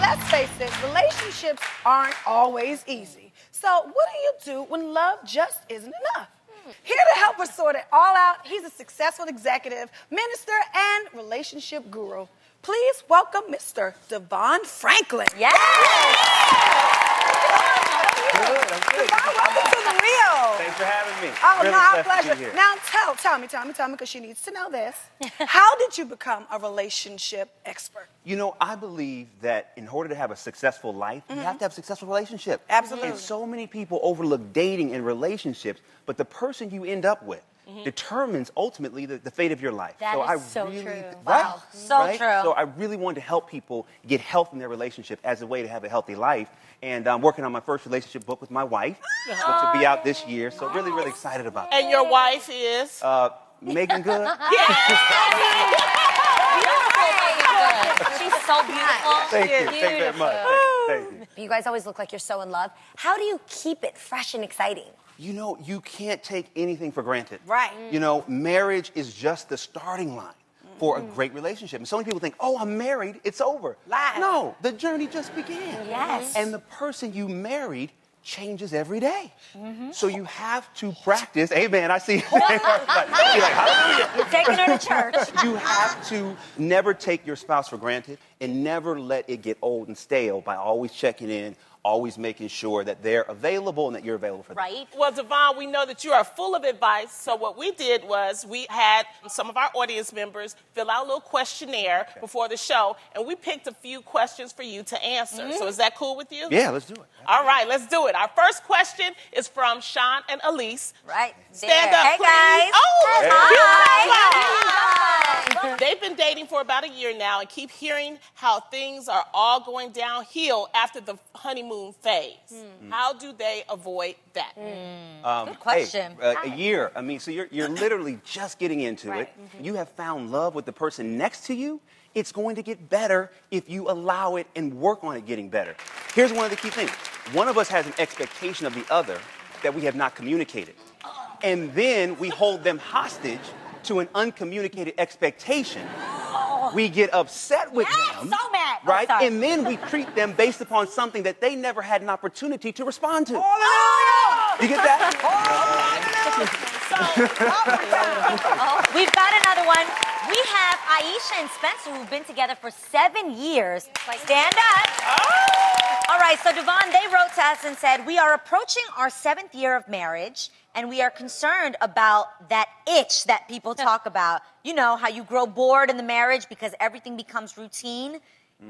let's face it, relationships aren't always easy. So what do you do when love just isn't enough? Here to help us sort it all out, he's a successful executive, minister, and relationship guru. Please welcome Mr. Devon Franklin. Yes! Devon, welcome to the wheel. Thanks for having me. Oh, Really my blessed to be pleasure. here. Now tell me, because she needs to know this. How did you become a relationship expert? You know, I believe that in order to have a successful life, you have to have a successful relationship. Absolutely. And so many people overlook dating and relationships, but the person you end up with determines ultimately the fate of your life. That so is I so really, true. Right? Wow, so right? true. So I really wanted to help people get health in their relationship as a way to have a healthy life. And I'm working on my first relationship book with my wife, which will be out this year. So really, really excited about that. And your wife is? Megan Good. She's so beautiful. Thank you. Thank you very much. Thank you. You guys always look like you're so in love. How do you keep it fresh and exciting? You know, you can't take anything for granted. Right. You know, marriage is just the starting line for a great relationship. And so many people think, oh, I'm married, it's over. Lies. No, the journey just began. Yes. And the person you married changes every day. So you have to practice. Amen. I see. You're like, hallelujah. You're taking her to church. You have to never take your spouse for granted and never let it get old and stale by always checking in, always making sure that they're available and that you're available for them. Right? Well, Devon, we know that you are full of advice. So what we did was we had some of our audience members fill out a little questionnaire before the show, and we picked a few questions for you to answer. So is that cool with you? Yeah, let's do it. All right, let's do it. Our first question is from Sean and Elise. Right. Stand there. up, Hey, please. guys. Oh, Hi. cute smile. They've been dating for about a year now and keep hearing how things are all going downhill after the honeymoon phase. How do they avoid that? Good question. Hey, a year. I mean, so you're literally just getting into Right. it. You have found love with the person next to you. It's going to get better if you allow it and work on it getting better. Here's one of the key things. One of us has an expectation of the other that we have not communicated. And then we hold them hostage to an uncommunicated expectation. We get upset with them. So mad. Oh, Right? sorry. And then we treat them based upon something that they never had an opportunity to respond to. You get that? We've got another one. We have Aisha and Spencer, who've been together for 7 years. Stand up. All right, so Devon, they wrote to us and said, we are approaching our 7th year of marriage, and we are concerned about that itch that people talk about. You know, how you grow bored in the marriage because everything becomes routine,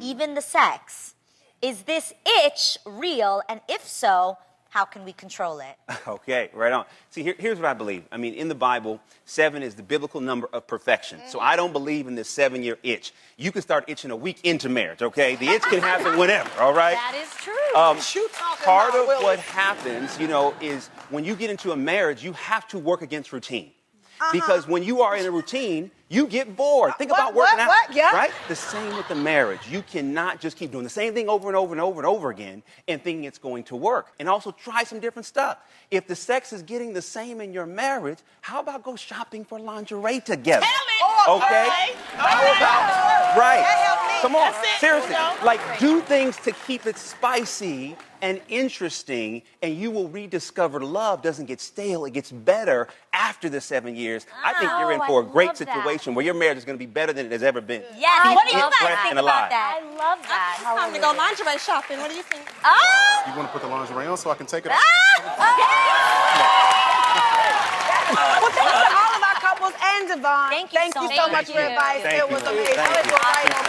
even the sex. Is this itch real? And if so, how can we control it? Okay, right on. See, here's what I believe. I mean, in the Bible, 7 is the biblical number of perfection. So I don't believe in this 7-year itch. You can start itching a week into marriage, okay? The itch can happen whenever, all right? That is true. Part of what happens, you know, is when you get into a marriage, you have to work against routine. Because when you are in a routine, you get bored. Think about working out, Yeah. right? The same with the marriage. You cannot just keep doing the same thing over and over and over and over again and thinking it's going to work. And also try some different stuff. If the sex is getting the same in your marriage, how about go shopping for lingerie together? Okay? How about, right. Come on, That's it. seriously. You know? Like, do things to keep it spicy and interesting, and you will rediscover love doesn't get stale, it gets better after the 7 years. I think you're in for a great situation where your marriage is going to be better than it has ever been. Yeah, what do you Keep it guys fresh think and about alive. that? I love that. It's time to go lingerie shopping. What do you think? Oh! You want to put the lingerie on so I can take it off? Well, thanks to all of our couples and Devon. Thank you so so much much. for your advice. Thank It you. was amazing. Thank Let's you. go right on.